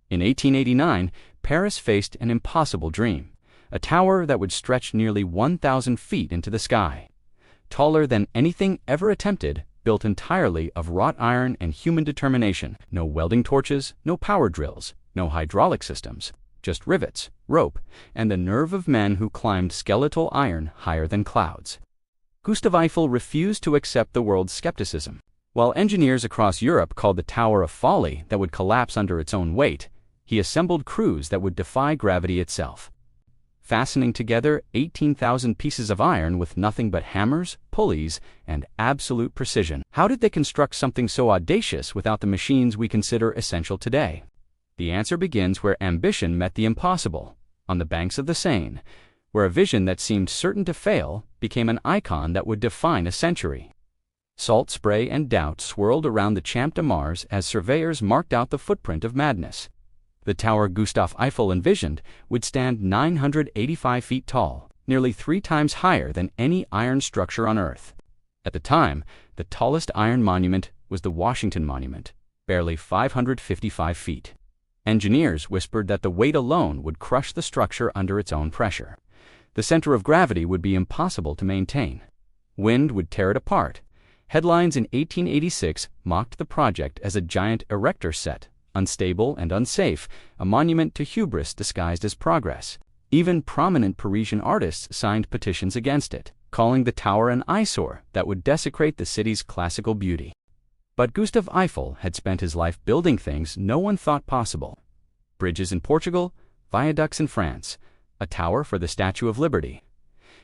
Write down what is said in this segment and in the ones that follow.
In 1889, Paris faced an impossible dream, a tower that would stretch nearly 1,000 feet into the sky. Taller than anything ever attempted, built entirely of wrought iron and human determination. No welding torches, no power drills, no hydraulic systems, just rivets, rope, and the nerve of men who climbed skeletal iron higher than clouds. Gustave Eiffel refused to accept the world's skepticism. While engineers across Europe called the tower a folly that would collapse under its own weight, he assembled crews that would defy gravity itself. Fastening together 18,000 pieces of iron with nothing but hammers, pulleys, and absolute precision. How did they construct something so audacious without the machines we consider essential today? The answer begins where ambition met the impossible, on the banks of the Seine, where a vision that seemed certain to fail became an icon that would define a century. Salt, spray, and doubt swirled around the Champ de Mars as surveyors marked out the footprint of madness. The tower Gustave Eiffel envisioned would stand 985 feet tall, nearly 3 times higher than any iron structure on Earth. At the time, the tallest iron monument was the Washington Monument, barely 555 feet. Engineers whispered that the weight alone would crush the structure under its own pressure. The center of gravity would be impossible to maintain. Wind would tear it apart. Headlines in 1886 mocked the project as a giant erector set, unstable and unsafe, a monument to hubris disguised as progress. Even prominent Parisian artists signed petitions against it, calling the tower an eyesore that would desecrate the city's classical beauty. But Gustave Eiffel had spent his life building things no one thought possible. Bridges in Portugal, viaducts in France, a tower for the Statue of Liberty.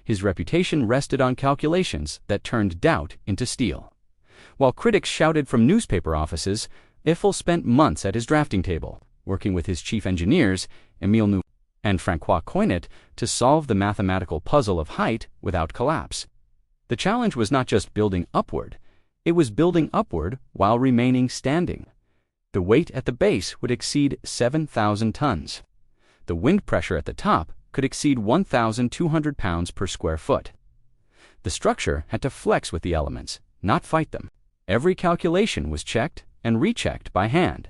His reputation rested on calculations that turned doubt into steel. While critics shouted from newspaper offices, Eiffel spent months at his drafting table, working with his chief engineers, Émile Nouvel and François Coignet, to solve the mathematical puzzle of height without collapse. The challenge was not just building upward, it was building upward while remaining standing. The weight at the base would exceed 7,000 tons. The wind pressure at the top could exceed 1,200 pounds per square foot. The structure had to flex with the elements, not fight them. Every calculation was checked and rechecked by hand.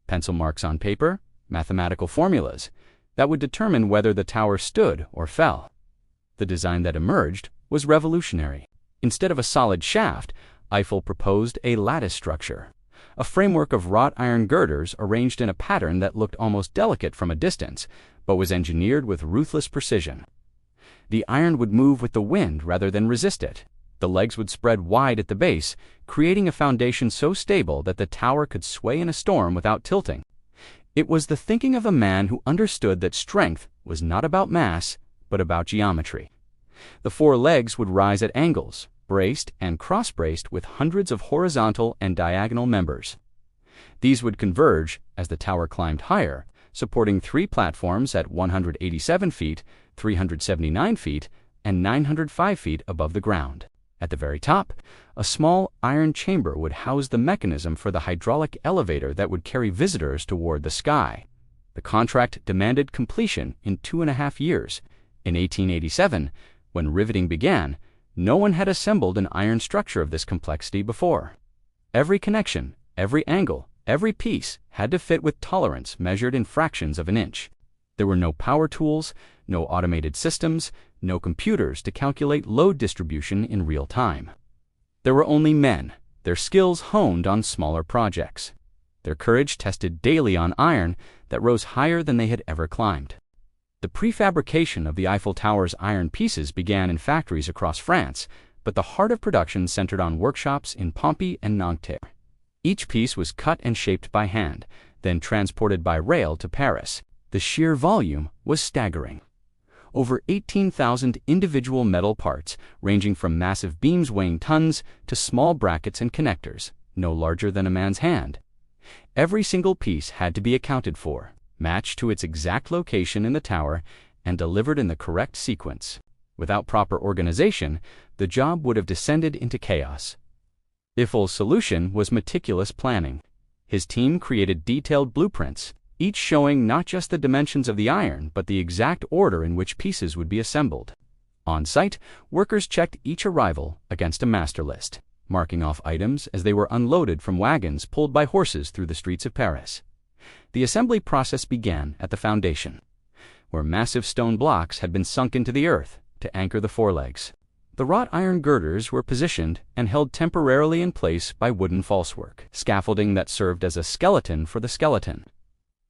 Pencil marks on paper, mathematical formulas that would determine whether the tower stood or fell. The design that emerged was revolutionary. Instead of a solid shaft, Eiffel proposed a lattice structure, a framework of wrought iron girders arranged in a pattern that looked almost delicate from a distance, but was engineered with ruthless precision. The iron would move with the wind rather than resist it. The legs would spread wide at the base, creating a foundation so stable that the tower could sway in a storm without tilting. It was the thinking of a man who understood that strength was not about mass, but about geometry. The 4 legs would rise at angles, braced and cross-braced with hundreds of horizontal and diagonal members. These would converge as the tower climbed higher, supporting 3 platforms at 187 feet, 379 feet, and 905 feet above the ground. At the very top, a small iron chamber would house the mechanism for the hydraulic elevator that would carry visitors toward the sky. The contract demanded completion in 2.5 years. In 1887, when riveting began, no one had assembled an iron structure of this complexity before. Every connection, every angle, every piece had to fit with tolerance measured in fractions of an inch. There were no power tools, no automated systems, no computers to calculate load distribution in real time. There were only men, their skills honed on smaller projects. Their courage tested daily on iron that rose higher than they had ever climbed. The prefabrication of the Eiffel Tower's iron pieces began in factories across France, but the heart of production centered on workshops in Pompey and Nanterre. Each piece was cut and shaped by hand, then transported by rail to Paris. The sheer volume was staggering. Over 18,000 individual metal parts, ranging from massive beams weighing tons to small brackets and connectors, no larger than a man's hand. Every single piece had to be accounted for, matched to its exact location in the tower, and delivered in the correct sequence. Without proper organization, the job would have descended into chaos. Eiffel's solution was meticulous planning. His team created detailed blueprints, each showing not just the dimensions of the iron, but the exact order in which pieces would be assembled. On site, workers checked each arrival against a master list, marking off items as they were unloaded from wagons pulled by horses through the streets of Paris. The assembly process began at the foundation, where massive stone blocks had been sunk into the earth to anchor the forelegs. The wrought iron girders were positioned and held temporarily in place by wooden falsework, scaffolding that served as a skeleton for the skeleton.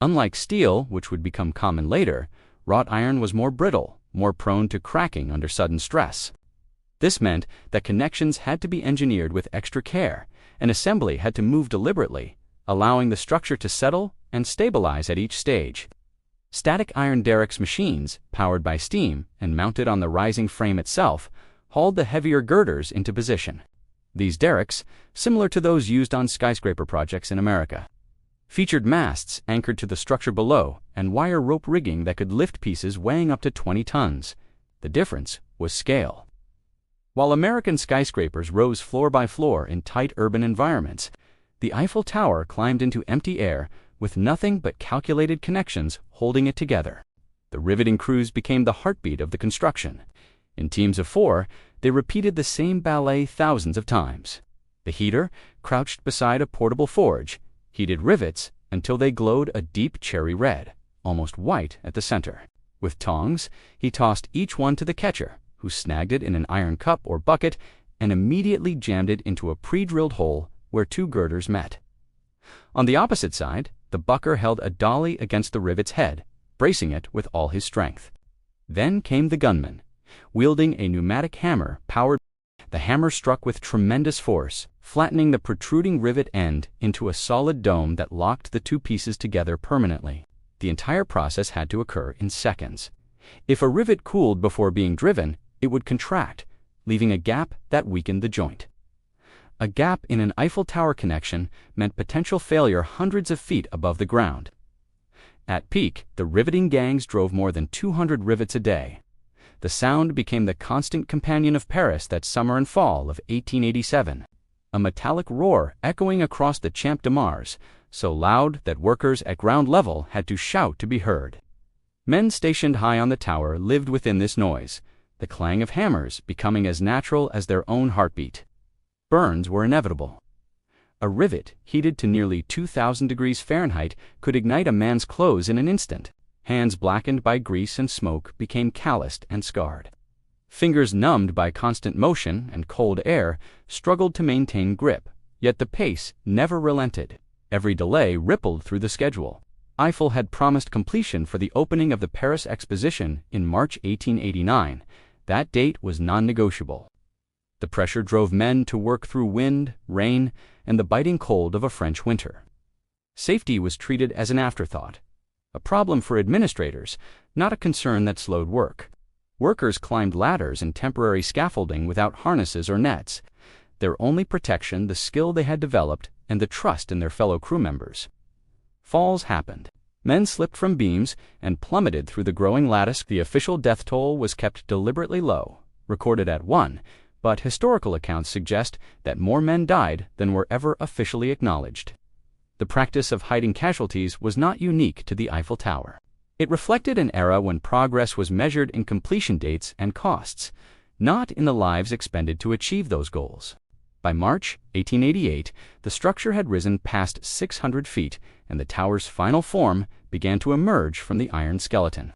Unlike steel, which would become common later, wrought iron was more brittle, more prone to cracking under sudden stress. This meant that connections had to be engineered with extra care, and assembly had to move deliberately, allowing the structure to settle and stabilize at each stage. Static iron derricks machines, powered by steam and mounted on the rising frame itself, hauled the heavier girders into position. These derricks, similar to those used on skyscraper projects in America, featured masts anchored to the structure below and wire rope rigging that could lift pieces weighing up to 20 tons. The difference was scale. While American skyscrapers rose floor by floor in tight urban environments, the Eiffel Tower climbed into empty air with nothing but calculated connections holding it together. The riveting crews became the heartbeat of the construction. In teams of 4, they repeated the same ballet thousands of times. The heater, crouched beside a portable forge, heated rivets until they glowed a deep cherry red, almost white at the center. With tongs, he tossed each one to the catcher, who snagged it in an iron cup or bucket and immediately jammed it into a pre-drilled hole where 2 girders met. On the opposite side, the bucker held a dolly against the rivet's head, bracing it with all his strength. Then came the gunman, wielding a pneumatic hammer powered. The hammer struck with tremendous force, flattening the protruding rivet end into a solid dome that locked the 2 pieces together permanently. The entire process had to occur in seconds. If a rivet cooled before being driven, it would contract, leaving a gap that weakened the joint. A gap in an Eiffel Tower connection meant potential failure hundreds of feet above the ground. At peak, the riveting gangs drove more than 200 rivets a day. The sound became the constant companion of Paris that summer and fall of 1887, a metallic roar echoing across the Champ de Mars, so loud that workers at ground level had to shout to be heard. Men stationed high on the tower lived within this noise, the clang of hammers becoming as natural as their own heartbeat. Burns were inevitable. A rivet heated to nearly 2,000 degrees Fahrenheit could ignite a man's clothes in an instant. Hands blackened by grease and smoke became calloused and scarred. Fingers numbed by constant motion and cold air struggled to maintain grip, yet the pace never relented. Every delay rippled through the schedule. Eiffel had promised completion for the opening of the Paris Exposition in March 1889. That date was non-negotiable. The pressure drove men to work through wind, rain, and the biting cold of a French winter. Safety was treated as an afterthought, a problem for administrators, not a concern that slowed work. Workers climbed ladders and temporary scaffolding without harnesses or nets, their only protection the skill they had developed and the trust in their fellow crew members. Falls happened. Men slipped from beams and plummeted through the growing lattice. The official death toll was kept deliberately low, recorded at 1, but historical accounts suggest that more men died than were ever officially acknowledged. The practice of hiding casualties was not unique to the Eiffel Tower. It reflected an era when progress was measured in completion dates and costs, not in the lives expended to achieve those goals. By March 1888, the structure had risen past 600 feet, and the tower's final form began to emerge from the iron skeleton.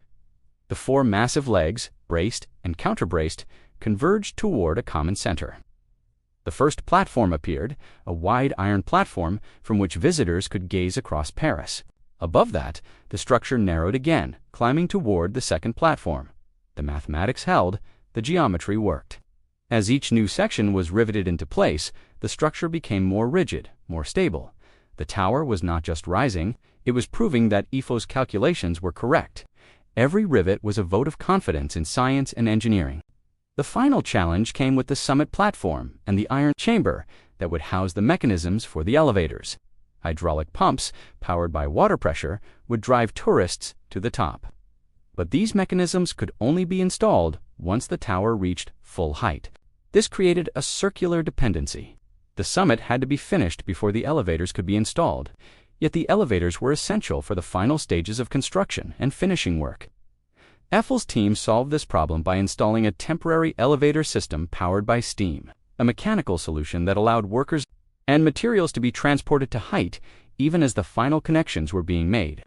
The 4 massive legs, braced and counterbraced, converged toward a common center. The first platform appeared, a wide iron platform from which visitors could gaze across Paris. Above that, the structure narrowed again, climbing toward the second platform. The mathematics held, the geometry worked. As each new section was riveted into place, the structure became more rigid, more stable. The tower was not just rising, it was proving that Eiffel's calculations were correct. Every rivet was a vote of confidence in science and engineering. The final challenge came with the summit platform and the iron chamber that would house the mechanisms for the elevators. Hydraulic pumps, powered by water pressure, would drive tourists to the top. But these mechanisms could only be installed once the tower reached full height. This created a circular dependency. The summit had to be finished before the elevators could be installed, yet the elevators were essential for the final stages of construction and finishing work. Eiffel's team solved this problem by installing a temporary elevator system powered by steam, a mechanical solution that allowed workers and materials to be transported to height even as the final connections were being made.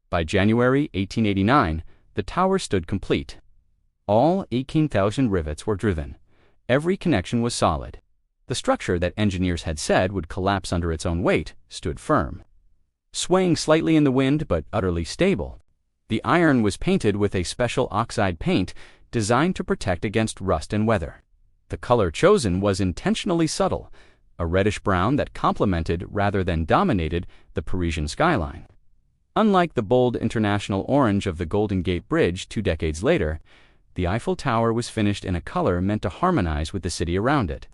By January 1889, the tower stood complete. All 18,000 rivets were driven. Every connection was solid. The structure that engineers had said would collapse under its own weight stood firm. Swaying slightly in the wind but utterly stable, the iron was painted with a special oxide paint designed to protect against rust and weather. The color chosen was intentionally subtle, a reddish-brown that complemented rather than dominated the Parisian skyline. Unlike the bold international orange of the Golden Gate Bridge 2 decades later, the Eiffel Tower was finished in a color meant to harmonize with the city around it.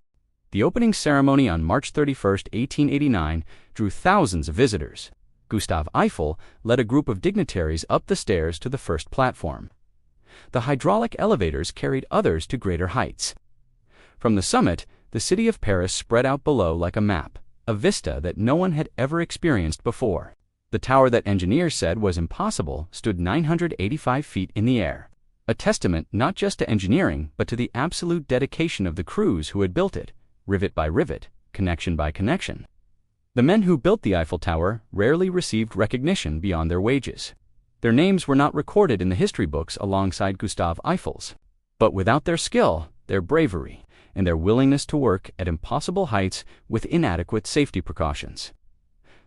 The opening ceremony on March 31, 1889, drew thousands of visitors. Gustave Eiffel led a group of dignitaries up the stairs to the first platform. The hydraulic elevators carried others to greater heights. From the summit, the city of Paris spread out below like a map, a vista that no one had ever experienced before. The tower that engineers said was impossible stood 985 feet in the air, a testament not just to engineering but to the absolute dedication of the crews who had built it, rivet by rivet, connection by connection. The men who built the Eiffel Tower rarely received recognition beyond their wages. Their names were not recorded in the history books alongside Gustave Eiffel's. But without their skill, their bravery, and their willingness to work at impossible heights with inadequate safety precautions,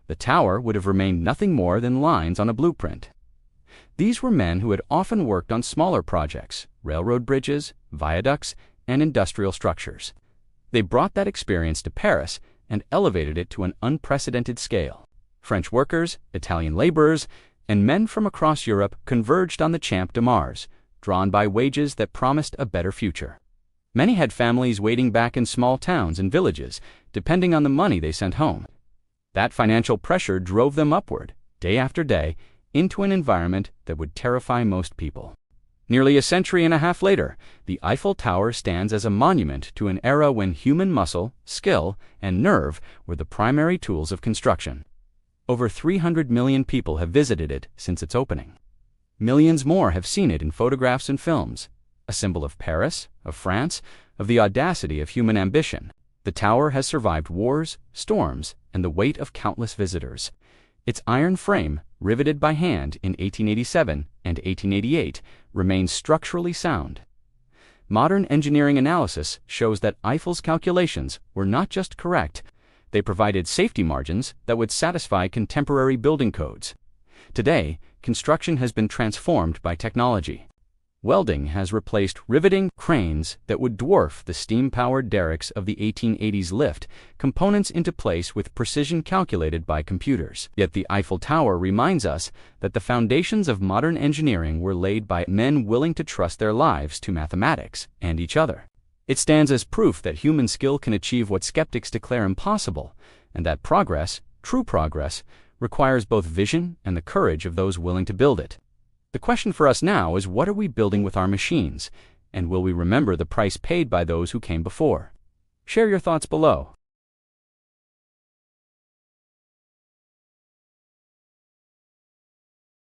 the tower would have remained nothing more than lines on a blueprint. These were men who had often worked on smaller projects, railroad bridges, viaducts, and industrial structures. They brought that experience to Paris and elevated it to an unprecedented scale. French workers, Italian laborers, and men from across Europe converged on the Champ de Mars, drawn by wages that promised a better future. Many had families waiting back in small towns and villages, depending on the money they sent home. That financial pressure drove them upward, day after day, into an environment that would terrify most people. Nearly a century and a half later, the Eiffel Tower stands as a monument to an era when human muscle, skill, and nerve were the primary tools of construction. Over 300 million people have visited it since its opening. Millions more have seen it in photographs and films, a symbol of Paris, of France, of the audacity of human ambition. The tower has survived wars, storms, and the weight of countless visitors. Its iron frame, riveted by hand in 1887 and 1888, remains structurally sound. Modern engineering analysis shows that Eiffel's calculations were not just correct, they provided safety margins that would satisfy contemporary building codes. Today, construction has been transformed by technology. Welding has replaced riveting cranes that would dwarf the steam-powered derricks of the 1880s lift components into place with precision calculated by computers. Yet the Eiffel Tower reminds us that the foundations of modern engineering were laid by men willing to trust their lives to mathematics and each other. It stands as proof that human skill can achieve what skeptics declare impossible, and that progress, true progress, requires both vision and the courage of those willing to build it. The question for us now is, what are we building with our machines, and will we remember the price paid by those who came before? Share your thoughts below.